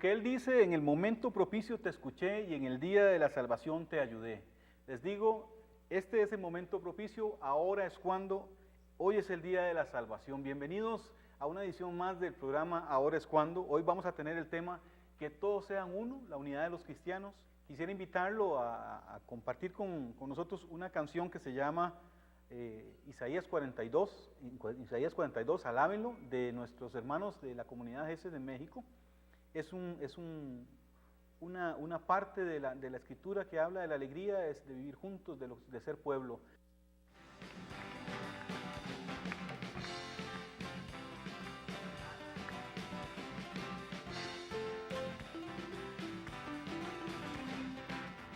Porque Él dice, en el momento propicio te escuché y en el día de la salvación te ayudé. Les digo, este es el momento propicio, ahora es cuando, hoy es el día de la salvación. Bienvenidos a una edición más del programa Ahora es cuando. Hoy vamos a tener el tema que todos sean uno, la unidad de los cristianos. Quisiera invitarlo a compartir con nosotros una canción que se llama Isaías 42, alábenlo, de nuestros hermanos de la comunidad GESE de México. Es una parte de la escritura que habla de la alegría de vivir juntos, de ser pueblo.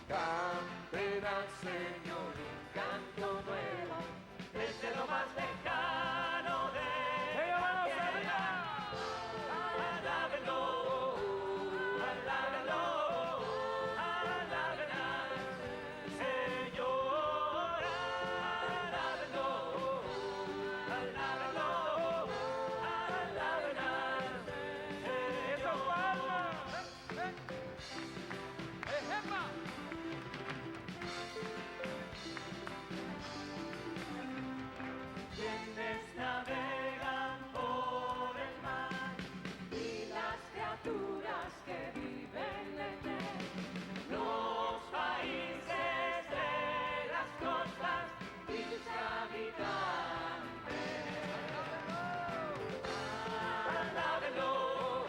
Canten al Señor un canto nuevo, desde lo más lejano de la tierra. Alábenlo, alábenlo, alaben al Señor. Alábenlo, alábenlo, alaben al quienes navegan por el mar y las criaturas que viven en él, los países de las costas y sus habitantes. Alábenlo,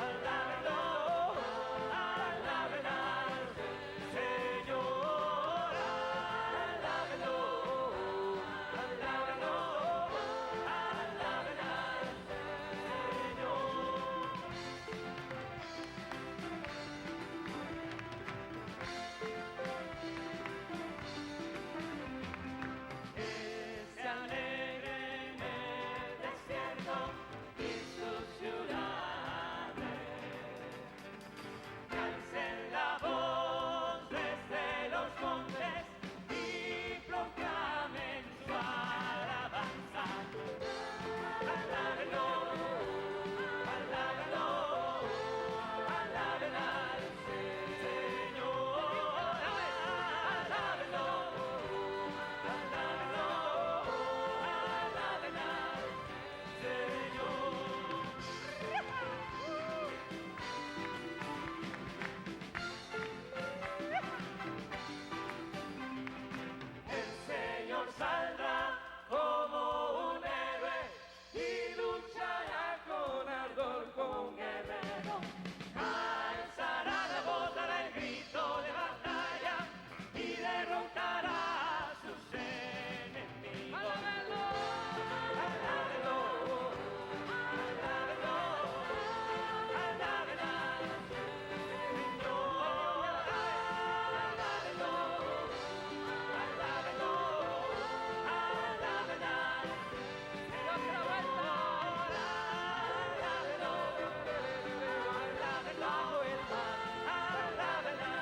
alábenlo, alaben al Señor. Alábenlo, alábenlo, alaben al se alegre en el desierto y sus ciudades. Alcen la voz desde los montes y proclamen su alabanza. Alábenlo, alábenlo, alaben al Señor. Alábenlo, alábenlo, alaben al Señor. El Señor saldrá como un héroe y luchará con ardor, con guerrero. Alzará la voz, dará el grito de batalla y derrotará a sus enemigos. Alábenlo, alábenlo, alábenlo, alaben al Señor. Alábenlo, alábenlo, alaben al Señor. Alábenlo, alábenlo, alaben al Señor. Alábenlo, alábenlo, alaben al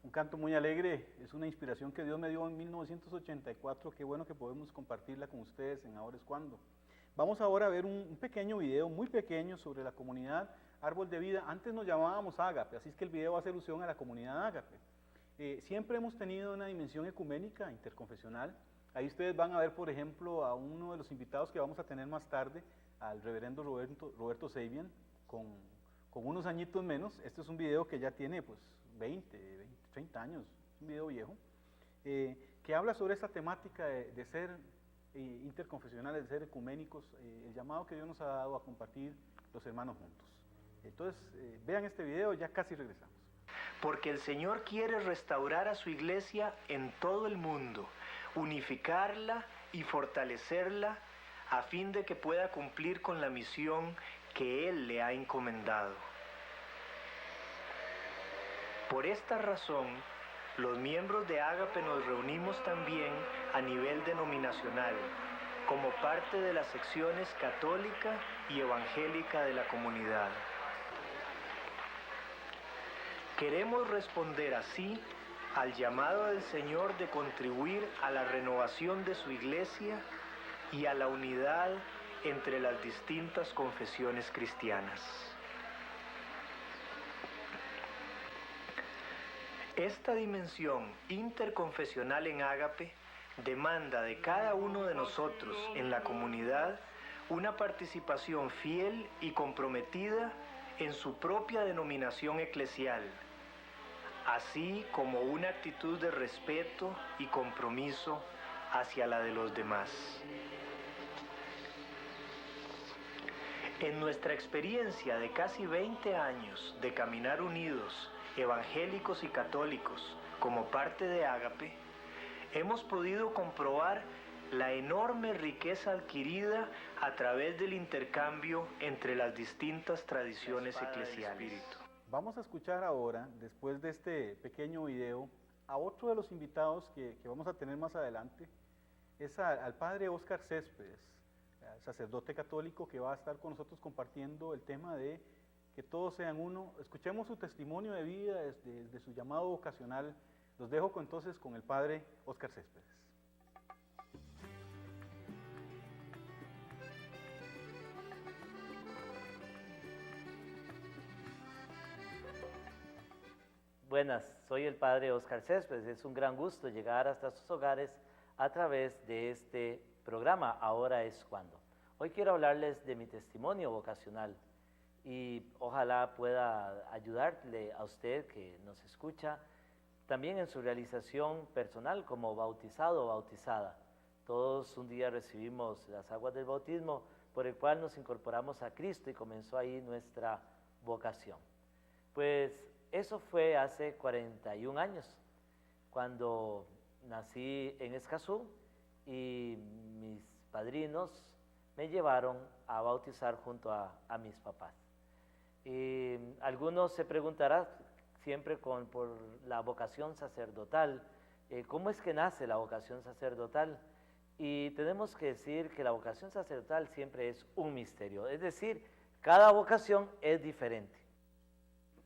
Un canto muy alegre, es una inspiración que Dios me dio en 1984, qué bueno que podemos compartirla con ustedes en Ahora es Cuando. Vamos ahora a ver un pequeño video, muy pequeño, sobre la comunidad Árbol de Vida. Antes nos llamábamos Ágape, así es que el video hace alusión a la comunidad Ágape. Siempre hemos tenido una dimensión ecuménica, interconfesional. Ahí ustedes van a ver, por ejemplo, a uno de los invitados que vamos a tener más tarde, al reverendo Roberto Sabian, con unos añitos menos. Este es un video que ya tiene pues 20, 30 años, es un video viejo, que habla sobre esta temática de ser interconfesionales, de ser ecuménicos, el llamado que Dios nos ha dado a compartir los hermanos juntos. Entonces, vean este video, ya casi regresamos. Porque el Señor quiere restaurar a su iglesia en todo el mundo, unificarla y fortalecerla a fin de que pueda cumplir con la misión que Él le ha encomendado. Por esta razón, los miembros de Ágape nos reunimos también a nivel denominacional como parte de las secciones católica y evangélica de la comunidad. Queremos responder así al llamado del Señor de contribuir a la renovación de su iglesia y a la unidad entre las distintas confesiones cristianas. Esta dimensión interconfesional en Ágape demanda de cada uno de nosotros en la comunidad una participación fiel y comprometida en su propia denominación eclesial, así como una actitud de respeto y compromiso hacia la de los demás. En nuestra experiencia de casi 20 años de caminar unidos, evangélicos y católicos, como parte de Ágape, hemos podido comprobar la enorme riqueza adquirida a través del intercambio entre las distintas tradiciones eclesiales. Vamos a escuchar ahora, después de este pequeño video, a otro de los invitados que vamos a tener más adelante. Es al padre Óscar Céspedes, sacerdote católico, que va a estar con nosotros compartiendo el tema de que todos sean uno. Escuchemos su testimonio de vida desde su llamado vocacional. Los dejo entonces con el padre Óscar Céspedes. Buenas, soy el padre Óscar Céspedes. Es un gran gusto llegar hasta sus hogares a través de este programa, Ahora es Cuando. Hoy quiero hablarles de mi testimonio vocacional y ojalá pueda ayudarle a usted que nos escucha también en su realización personal como bautizado o bautizada. Todos un día recibimos las aguas del bautismo por el cual nos incorporamos a Cristo y comenzó ahí nuestra vocación. Pues eso fue hace 41 años, cuando nací en Escazú y mis padrinos me llevaron a bautizar junto a mis papás. Y algunos se preguntarán siempre por la vocación sacerdotal, ¿cómo es que nace la vocación sacerdotal? Y tenemos que decir que la vocación sacerdotal siempre es un misterio, es decir, cada vocación es diferente.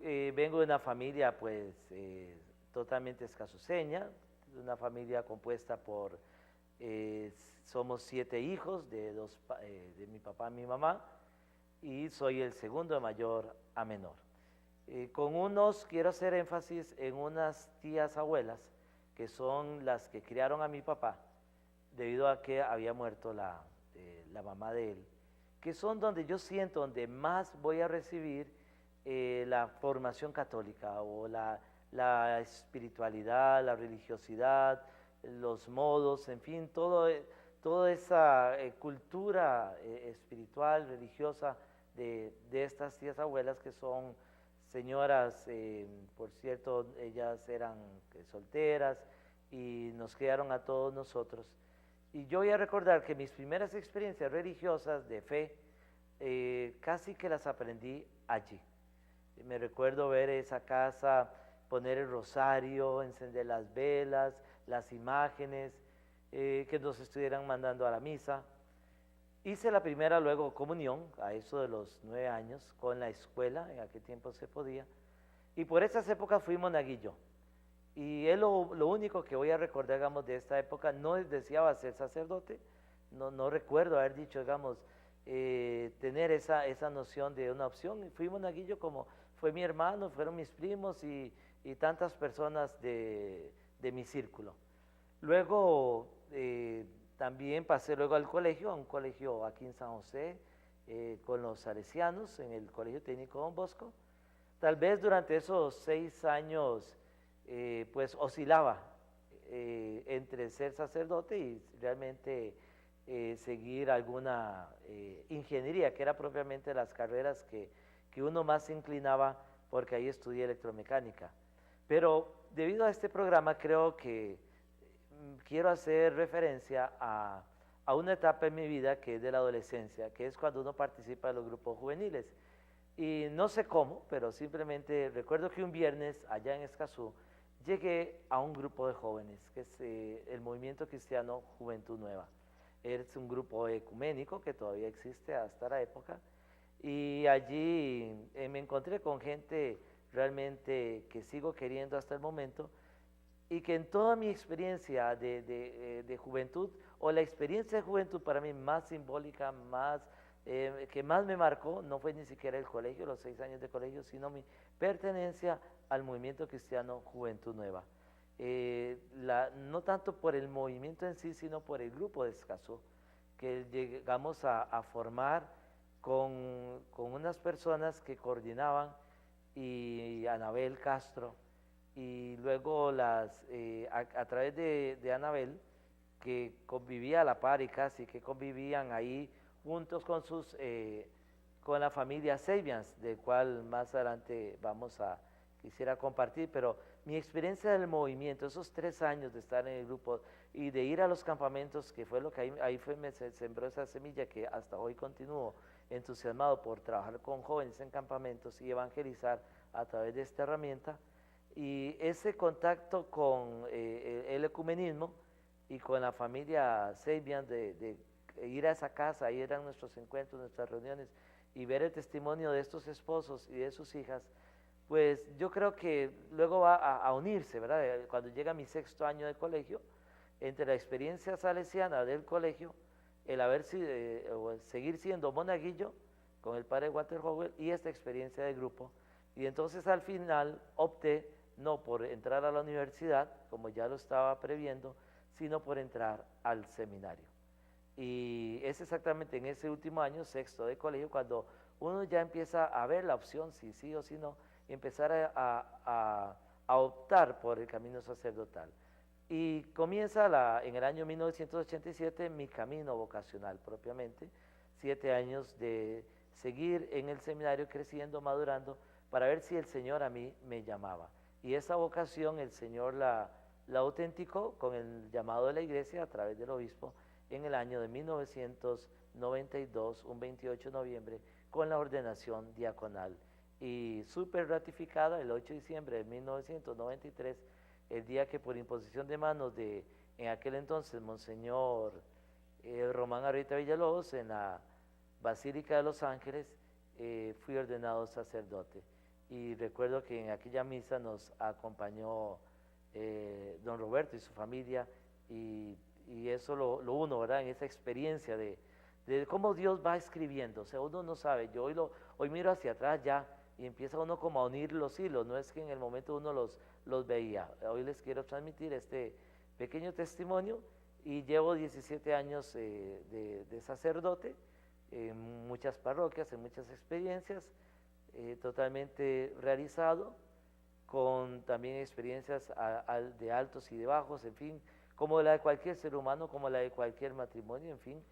Vengo de una familia pues totalmente escazuseña, una familia compuesta por, somos 7 hijos de mi papá y mi mamá, y soy el segundo de mayor a menor. Quiero hacer énfasis en unas tías abuelas, que son las que criaron a mi papá, debido a que había muerto la mamá de él, que son donde yo siento, donde más voy a recibir la formación católica o la espiritualidad, la religiosidad, los modos, en fin, toda esa cultura espiritual, religiosa de estas tías abuelas, que son señoras, por cierto, ellas eran solteras y nos criaron a todos nosotros. Y yo voy a recordar que mis primeras experiencias religiosas de fe casi que las aprendí allí. Me recuerdo ver esa casa, poner el rosario, encender las velas, las imágenes, que nos estuvieran mandando a la misa. Hice la primera luego comunión, a eso de los 9 años, con la escuela, en aquel tiempo se podía, y por esas épocas fui monaguillo. Y es lo único que voy a recordar, digamos, de esta época. No deseaba ser sacerdote, no recuerdo haber dicho, digamos, tener esa noción de una opción. Y fui monaguillo como fue mi hermano, fueron mis primos y tantas personas de mi círculo. Luego también pasé luego al colegio, a un colegio aquí en San José, con los salesianos, en el Colegio Técnico Don Bosco. Tal vez durante esos 6 años pues oscilaba entre ser sacerdote y realmente seguir alguna ingeniería, que era propiamente las carreras que uno más se inclinaba, porque ahí estudié electromecánica. Pero debido a este programa creo que quiero hacer referencia a una etapa en mi vida que es de la adolescencia, que es cuando uno participa de los grupos juveniles. Y no sé cómo, pero simplemente recuerdo que un viernes allá en Escazú llegué a un grupo de jóvenes, que es el Movimiento Cristiano Juventud Nueva. es un grupo ecuménico que todavía existe hasta la época, y allí me encontré con gente realmente que sigo queriendo hasta el momento, y que en toda mi experiencia de juventud, o la experiencia de juventud para mí más simbólica, que más me marcó, no fue ni siquiera el colegio, los 6 años de colegio, sino mi pertenencia al movimiento cristiano Juventud Nueva. No tanto por el movimiento en sí, sino por el grupo de Escazú, que llegamos a formar con unas personas que coordinaban, y Anabel Castro, y luego a través de Anabel, que convivía a la par y casi que convivían ahí juntos con la familia Sabians, del cual más adelante quisiera compartir, pero mi experiencia del movimiento, esos 3 años de estar en el grupo y de ir a los campamentos, que fue lo que me sembró esa semilla que hasta hoy continúo entusiasmado por trabajar con jóvenes en campamentos y evangelizar a través de esta herramienta, y ese contacto con el ecumenismo y con la familia Sabian, de ir a esa casa, ahí eran nuestros encuentros, nuestras reuniones, y ver el testimonio de estos esposos y de sus hijas, pues yo creo que luego va a unirse, ¿verdad? Cuando llega mi 6º año de colegio, entre la experiencia salesiana del colegio, el seguir siendo monaguillo con el padre Walter Howell, y esta experiencia de grupo, y entonces al final opté no por entrar a la universidad, como ya lo estaba previendo, sino por entrar al seminario. Y es exactamente en ese último año, 6º de colegio, cuando uno ya empieza a ver la opción, si sí o si no, y empezar a optar por el camino sacerdotal. Y comienza en el año 1987 mi camino vocacional propiamente, 7 años de seguir en el seminario creciendo, madurando, para ver si el Señor a mí me llamaba. Y esa vocación el Señor la autenticó con el llamado de la iglesia a través del obispo en el año de 1992, un 28 de noviembre, con la ordenación diaconal. Y súper ratificada el 8 de diciembre de 1993, el día que por imposición de manos en aquel entonces, Monseñor Román Arrieta Villalobos, en la Basílica de Los Ángeles, fui ordenado sacerdote. Y recuerdo que en aquella misa nos acompañó don Roberto y su familia, y eso lo uno, ¿verdad? En esa experiencia de cómo Dios va escribiendo. O sea, uno no sabe, yo hoy miro hacia atrás ya, y empieza uno como a unir los hilos, no es que en el momento uno los veía. Hoy les quiero transmitir este pequeño testimonio, y llevo 17 años de sacerdote, en muchas parroquias, en muchas experiencias, totalmente realizado, con también experiencias de altos y de bajos, en fin, como la de cualquier ser humano, como la de cualquier matrimonio, en fin,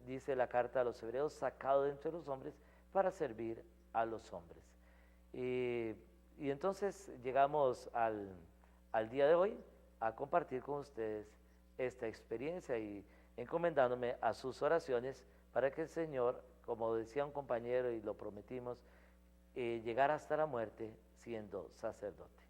dice la carta a los hebreos, sacado de entre los hombres para servir a los hombres. Y entonces llegamos al día de hoy a compartir con ustedes esta experiencia, y encomendándome a sus oraciones para que el Señor, como decía un compañero y lo prometimos, llegara hasta la muerte siendo sacerdote.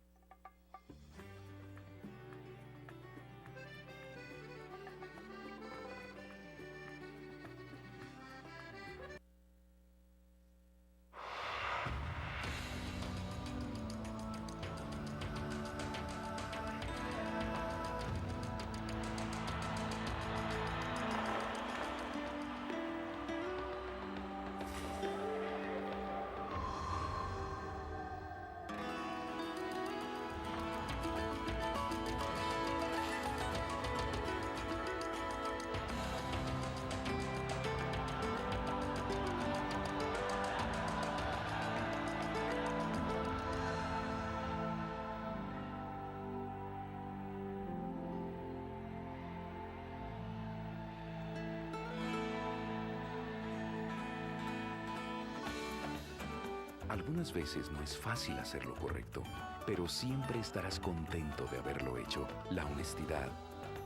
Algunas veces no es fácil hacer lo correcto, pero siempre estarás contento de haberlo hecho. La honestidad,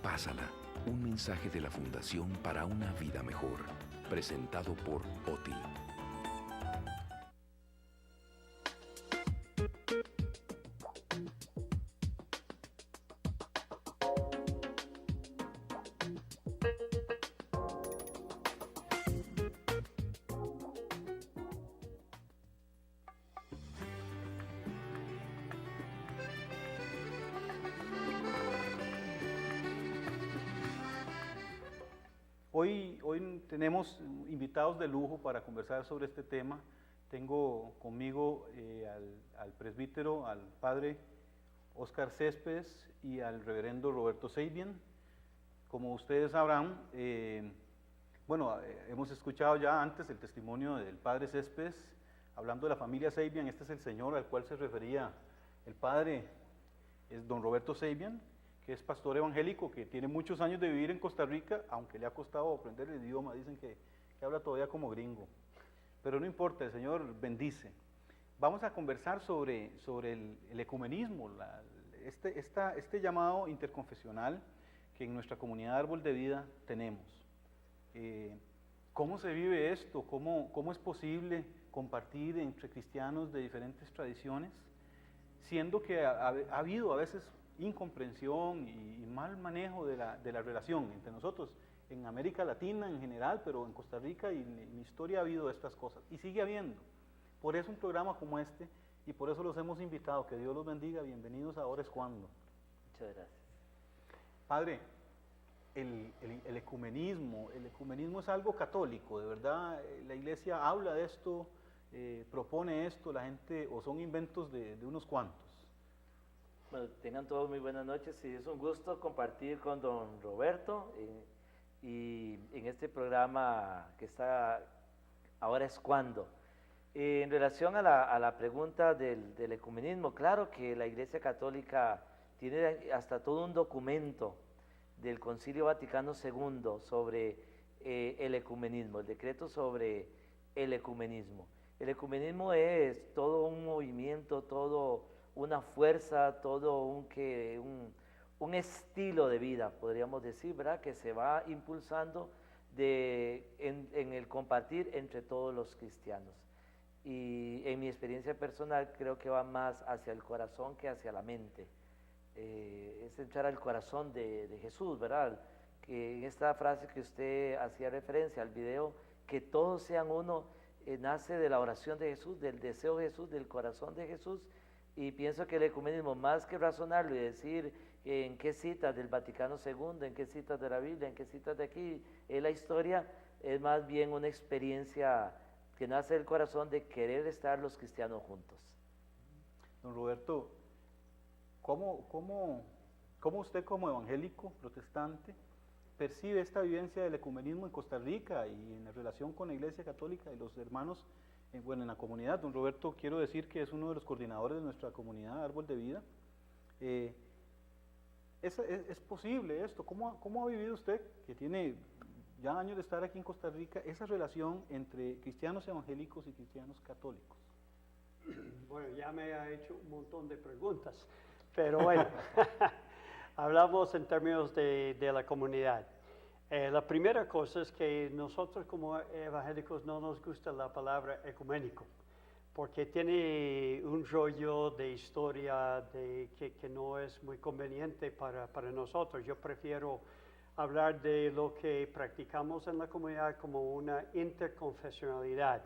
pásala. Un mensaje de la Fundación para una Vida Mejor, presentado por OTI. Hoy tenemos invitados de lujo para conversar sobre este tema. Tengo conmigo al presbítero, al padre Óscar Céspedes y al reverendo Roberto Seibian. Como ustedes sabrán, hemos escuchado ya antes el testimonio del padre Céspedes, hablando de la familia Seibian. Este es el señor al cual se refería el padre, es don Roberto Seibian, que es pastor evangélico, que tiene muchos años de vivir en Costa Rica, aunque le ha costado aprender el idioma, dicen que habla todavía como gringo. Pero no importa, el Señor bendice. Vamos a conversar sobre el ecumenismo, este llamado interconfesional que en nuestra comunidad Árbol de Vida tenemos. ¿Cómo se vive esto? ¿Cómo es posible compartir entre cristianos de diferentes tradiciones? Siendo que ha habido a veces incomprensión y mal manejo de la relación entre nosotros, en América Latina en general, pero en Costa Rica y en mi historia ha habido estas cosas, y sigue habiendo. Por eso un programa como este, y por eso los hemos invitado. Que Dios los bendiga. Bienvenidos a Ahora es Cuando. Muchas gracias. Padre, el ecumenismo es algo católico, de verdad. La iglesia habla de esto, propone esto, la gente, o son inventos de unos cuantos. Bueno, tengan todos muy buenas noches y es un gusto compartir con don Roberto y en este programa que está Ahora es Cuando. En relación a la pregunta del ecumenismo, claro que la Iglesia Católica tiene hasta todo un documento del Concilio Vaticano II sobre el ecumenismo, el decreto sobre el ecumenismo. El ecumenismo es todo un movimiento, todo una fuerza, todo un estilo de vida, podríamos decir, ¿verdad?, que se va impulsando en el compartir entre todos los cristianos. Y en mi experiencia personal creo que va más hacia el corazón que hacia la mente. Es entrar al corazón de Jesús, ¿verdad? Que en esta frase que usted hacía referencia al video, que todos sean uno, nace de la oración de Jesús, del deseo de Jesús, del corazón de Jesús. Y pienso que el ecumenismo, más que razonarlo y decir en qué citas del Vaticano II, en qué citas de la Biblia, en qué citas de aquí, es la historia, es más bien una experiencia que nace del corazón de querer estar los cristianos juntos. Don Roberto, ¿cómo usted como evangélico protestante percibe esta vivencia del ecumenismo en Costa Rica y en relación con la Iglesia Católica y los hermanos en la comunidad? Don Roberto, quiero decir que es uno de los coordinadores de nuestra comunidad Árbol de Vida. ¿Es posible esto? ¿Cómo ha vivido usted, que tiene ya años de estar aquí en Costa Rica, esa relación entre cristianos evangélicos y cristianos católicos? Bueno, ya me ha hecho un montón de preguntas, pero bueno, hablamos en términos de la comunidad. La primera cosa es que nosotros como evangélicos no nos gusta la palabra ecuménico, porque tiene un rollo de historia que no es muy conveniente para nosotros. Yo prefiero hablar de lo que practicamos en la comunidad como una interconfesionalidad.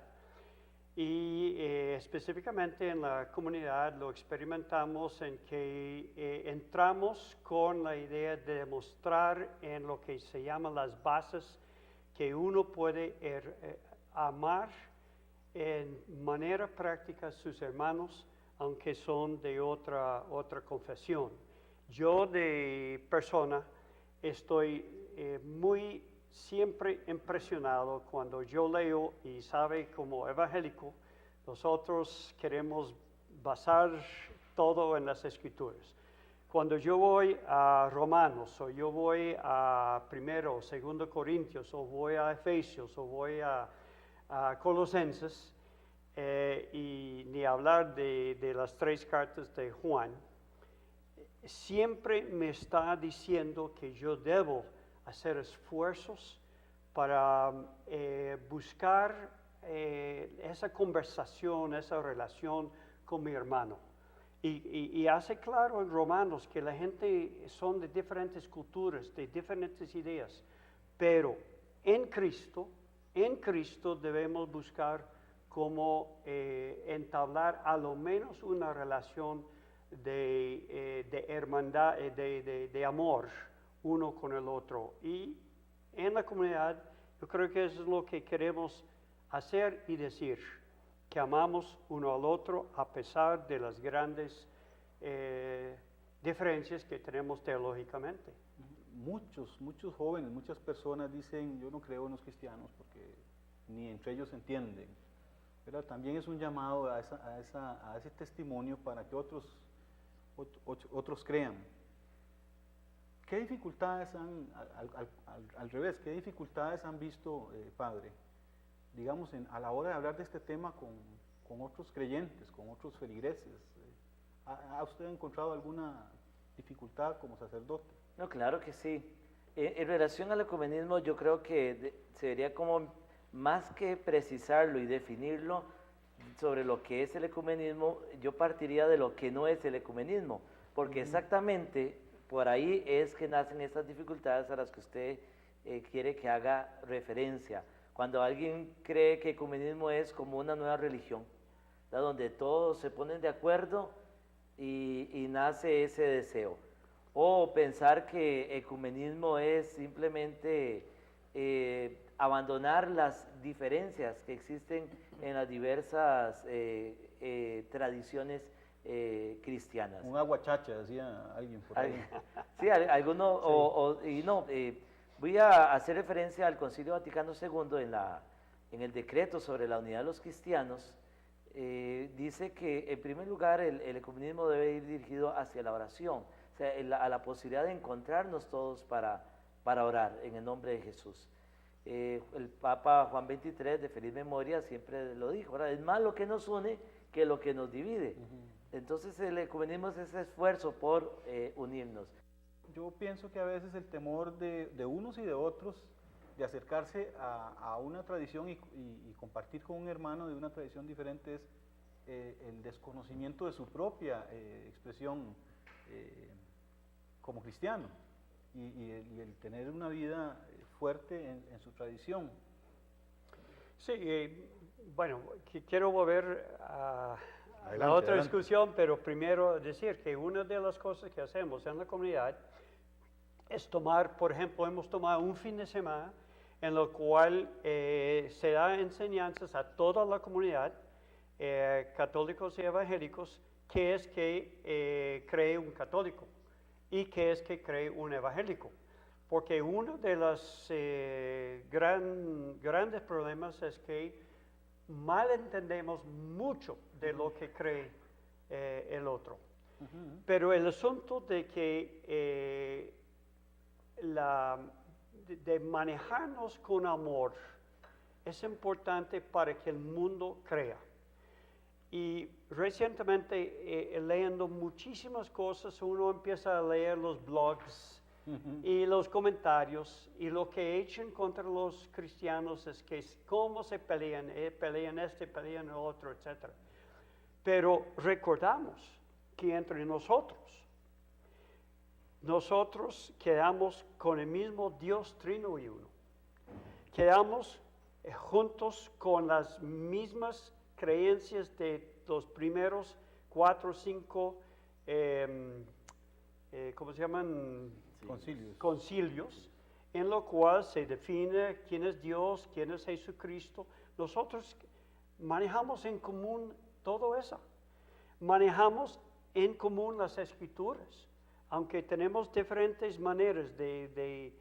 Y específicamente en la comunidad lo experimentamos en que entramos con la idea de demostrar en lo que se llaman las bases que uno puede amar en manera práctica a sus hermanos, aunque son de otra confesión. Yo de persona estoy muy siempre impresionado cuando yo leo, y sabe, como evangélico, nosotros queremos basar todo en las Escrituras. Cuando yo voy a Romanos, o yo voy a 1 o 2 Corintios, o voy a Efesios, o voy a Colosenses, y ni hablar de las 3 cartas de Juan, siempre me está diciendo que yo debo hacer esfuerzos para buscar esa conversación, esa relación con mi hermano. Y hace claro en Romanos que la gente son de diferentes culturas, de diferentes ideas, pero en Cristo debemos buscar cómo entablar a lo menos una relación de hermandad, de amor uno con el otro. Y en la comunidad, yo creo que eso es lo que queremos hacer y decir, que amamos uno al otro a pesar de las grandes diferencias que tenemos teológicamente. Muchos jóvenes, muchas personas dicen, yo no creo en los cristianos porque ni entre ellos se entienden. Pero también es un llamado a ese testimonio para que otros crean. ¿Qué dificultades al revés, qué dificultades han visto, padre, digamos, a la hora de hablar de este tema con otros creyentes, con otros feligreses? ¿Ha usted encontrado alguna dificultad como sacerdote? No, claro que sí. En relación al ecumenismo, yo creo que se debería como, más que precisarlo y definirlo sobre lo que es el ecumenismo, yo partiría de lo que no es el ecumenismo, porque exactamente por ahí es que nacen estas dificultades a las que usted quiere que haga referencia. Cuando alguien cree que ecumenismo es como una nueva religión, ¿verdad? Donde todos se ponen de acuerdo y nace ese deseo. O pensar que ecumenismo es simplemente abandonar las diferencias que existen en las diversas tradiciones cristianas. Un aguachacha, decía alguien por ahí. Sí, alguno, sí. Voy a hacer referencia al Concilio Vaticano II en el decreto sobre la unidad de los cristianos. Dice que en primer lugar el ecumenismo debe ir dirigido hacia la oración, o sea, a la posibilidad de encontrarnos todos para orar en el nombre de Jesús. El Papa Juan XXIII, de feliz memoria, siempre lo dijo, ¿verdad? Es más lo que nos une que lo que nos divide. Entonces el ecumenismo es ese esfuerzo por unirnos. Yo pienso que a veces el temor de unos y de otros de acercarse a una tradición y compartir con un hermano de una tradición diferente es el desconocimiento de su propia expresión como cristiano y el tener una vida fuerte en su tradición. Sí, bueno, quiero volver a Adelante, la otra adelante. discusión, pero primero decir que una de las cosas que hacemos en la comunidad es tomar, por ejemplo, hemos tomado un fin de semana en lo cual se da enseñanzas a toda la comunidad, católicos y evangélicos, qué es que cree un católico y qué es que cree un evangélico. Porque uno de los grandes problemas es que mal entendemos mucho de lo que cree el otro. Pero el asunto de que de manejarnos con amor es importante para que el mundo crea. Y recientemente leyendo muchísimas cosas, uno empieza a leer los blogs y los comentarios, y lo que echan contra los cristianos es que cómo se pelean, pelean pelean el otro, etc. Pero recordamos que entre nosotros quedamos con el mismo Dios Trino y Uno. Quedamos juntos con las mismas creencias de los primeros 4 o 5, ¿cómo se llaman? Concilios, en lo cual se define quién es Dios, quién es Jesucristo. Nosotros manejamos en común todo eso. Manejamos en común las Escrituras. Aunque tenemos diferentes maneras de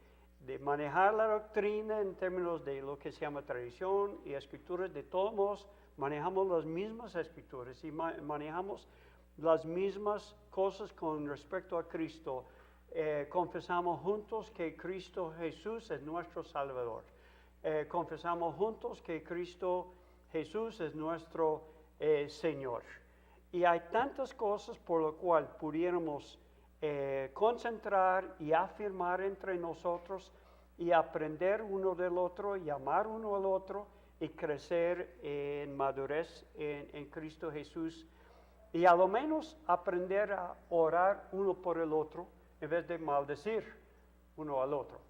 manejar la doctrina en términos de lo que se llama tradición y escrituras, de todos modos manejamos las mismas escrituras y manejamos las mismas cosas con respecto a Cristo. Confesamos juntos que Cristo Jesús es nuestro Salvador. Confesamos juntos que Cristo Jesús es nuestro Señor. Y hay tantas cosas por lo cual pudiéramos concentrar y afirmar entre nosotros y aprender uno del otro y amar uno al otro y crecer en madurez en Cristo Jesús y a lo menos aprender a orar uno por el otro en vez de maldecir uno al otro.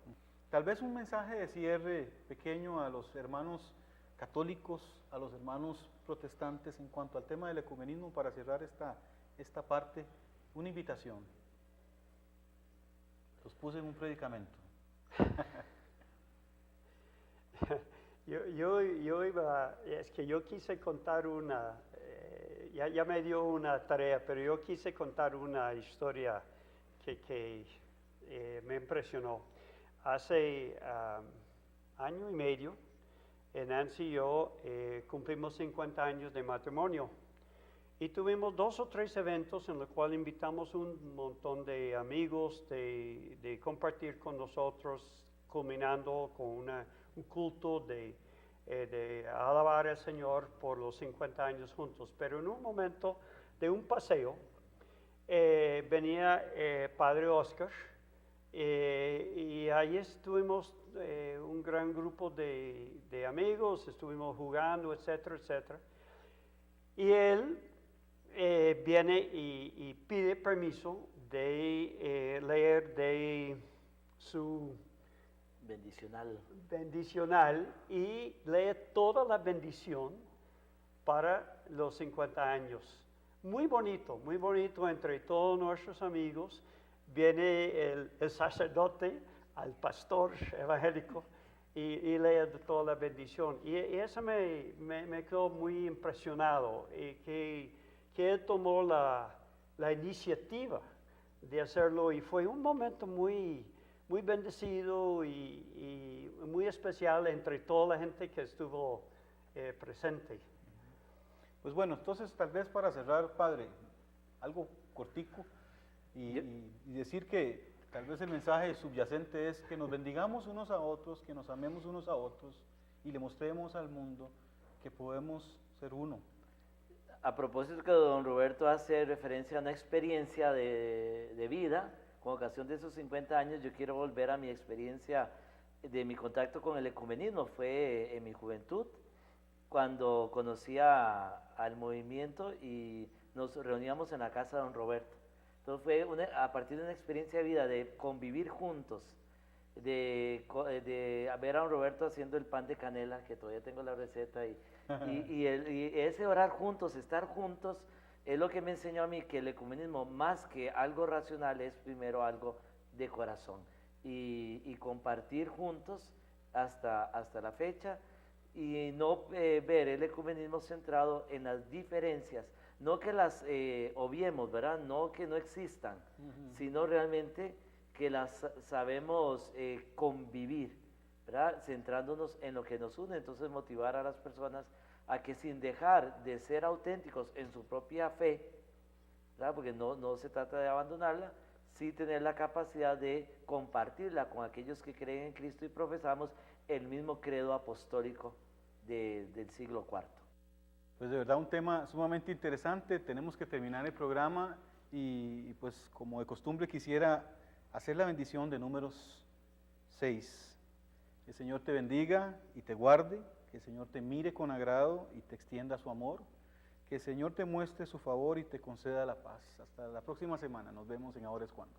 Tal vez un mensaje de cierre pequeño a los hermanos católicos, a los hermanos protestantes en cuanto al tema del ecumenismo para cerrar esta parte, una invitación. Los puse en un predicamento. Es que yo quise contar ya me dio una tarea, pero yo quise contar una historia que me impresionó. Hace año y medio, Nancy y yo cumplimos 50 años de matrimonio y tuvimos 2 o 3 eventos en los cuales invitamos un montón de amigos de compartir con nosotros, culminando con un culto de alabar al Señor por los 50 años juntos. Pero en un momento de un paseo, venía Padre Oscar y ahí estuvimos un gran grupo de amigos, estuvimos jugando, etcétera, etcétera. Y él viene y pide permiso de leer de su bendicional y lee toda la bendición para los 50 años. Muy bonito entre todos nuestros amigos. Viene el sacerdote, al pastor evangélico, y lee toda la bendición. Y eso me quedó muy impresionado, que él tomó la iniciativa de hacerlo, y fue un momento muy bendecido y muy especial entre toda la gente que estuvo presente. Pues bueno, entonces tal vez para cerrar, Padre, algo cortico y decir que tal vez el mensaje subyacente es que nos bendigamos unos a otros, que nos amemos unos a otros y le mostremos al mundo que podemos ser uno. A propósito que don Roberto hace referencia a una experiencia de vida, con ocasión de esos 50 años, yo quiero volver a mi experiencia de mi contacto con el ecumenismo. Fue en mi juventud, cuando conocía al movimiento y nos reuníamos en la casa de don Roberto. Entonces fue a partir de una experiencia de vida, de convivir juntos, de ver a don Roberto haciendo el pan de canela, que todavía tengo la receta, y ese orar juntos, estar juntos, es lo que me enseñó a mí que el ecumenismo, más que algo racional, es primero algo de corazón. Y compartir juntos hasta la fecha, y no ver el ecumenismo centrado en las diferencias, no que las obviemos, ¿verdad? No que no existan, sino realmente que las sabemos convivir, ¿verdad? Centrándonos en lo que nos une. Entonces motivar a las personas a que, sin dejar de ser auténticos en su propia fe, ¿verdad? Porque no se trata de abandonarla, sí tener la capacidad de compartirla con aquellos que creen en Cristo y profesamos el mismo credo apostólico del siglo IV. Pues de verdad un tema sumamente interesante. Tenemos que terminar el programa y pues como de costumbre quisiera hacer la bendición de Números 6. Que el Señor te bendiga y te guarde, que el Señor te mire con agrado y te extienda su amor, que el Señor te muestre su favor y te conceda la paz. Hasta la próxima semana, nos vemos en Ahora es Cuando.